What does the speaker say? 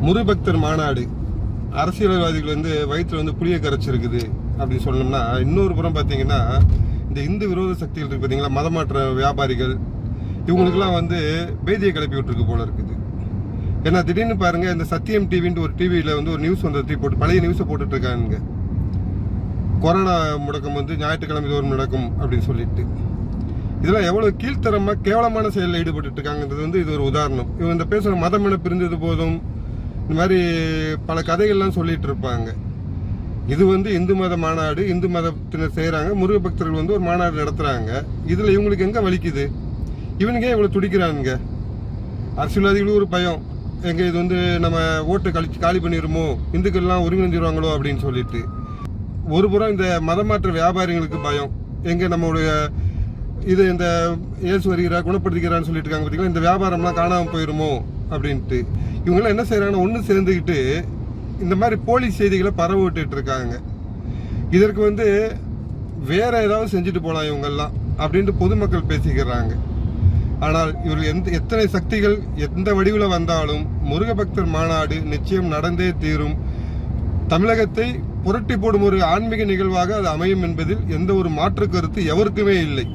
முருகபக்தர் மாநாடு அரசியல்வாதிகள் வயிற்றுல புளிய கரைச்சிருக்குது அப்படின்னு சொன்னோம்னா, இன்னொரு புறம் பார்த்தீங்கன்னா இந்த இந்து விரோத சக்திகள் இருக்கு பார்த்தீங்களா, மதமாற்ற வியாபாரிகள், இவங்களுக்கெல்லாம் பேதியை கிளப்பி விட்டுருக்கு போல இருக்குது. ஏன்னா திடீர்னு பாருங்க, இந்த சத்தியம் டிவின்ட்டு ஒரு டிவியில் ஒரு நியூஸ் போட்டு பழைய நியூஸை போட்டுட்டு இருக்காங்க. கொரோனா முடக்கம் ஞாயிற்றுக்கிழமை தோறும் நடக்கும் அப்படின்னு சொல்லிட்டு, இதெல்லாம் எவ்வளவு கீழ்த்தரமா கேவலமான செயலில் ஈடுபட்டு இருக்காங்கன்றது இது ஒரு உதாரணம். இவங்க பேசுற மதம் என பிரிஞ்சது போதும், இந்த மாதிரி பல கதைகள்லாம் சொல்லிட்டு இருப்பாங்க. இது இந்து மத மாநாடு, இந்து மதத்தினர் செய்யறாங்க, முருக பக்தர்கள் ஒரு மாநாடு நடத்துறாங்க. இதுல இவங்களுக்கு எங்க வலிக்குது? இவனுக்கே இவ்வளவு துடிக்கிறானுங்க. அரசியல்வாதிகளும் ஒரு பயம், எங்க இது நம்ம ஓட்டு காலி பண்ணிடுமோ, இந்துக்கள்லாம் ஒருங்கிணைஞ்சிருவாங்களோ அப்படின்னு சொல்லிட்டு. ஒரு புறம் இந்த மதமாற்ற வியாபாரிகளுக்கு பயம், எங்க நம்மளுடைய இது இந்த இயேசு வருகிறார் குணப்படுத்திக்கிறான்னு சொல்லிட்டு இருக்காங்க பார்த்தீங்களா, இந்த வியாபாரம்லாம் காணாமல் போயிருமோ அப்படின்ட்டு. இவங்கெல்லாம் என்ன செய்யறாங்கன்னா, ஒன்று சேர்ந்துக்கிட்டு இந்த மாதிரி போலி செய்திகளை பரவ விட்டுட்டு இருக்காங்க. இதற்கு வேற ஏதாவது செஞ்சுட்டு போகலாம் இவங்கெல்லாம் அப்படின்ட்டு பொதுமக்கள் பேசிக்கிறாங்க. ஆனால் இவர்கள் எத்தனை சக்திகள் எந்த வடிவில் வந்தாலும் முருகபக்தர் மாநாடு நிச்சயம் நடந்தே தீரும். தமிழகத்தை புரட்டி போடும் ஒரு ஆன்மீக நிகழ்வாக அது அமையும் என்பதில் எந்த ஒரு மாற்று கருத்து எவருக்குமே இல்லை.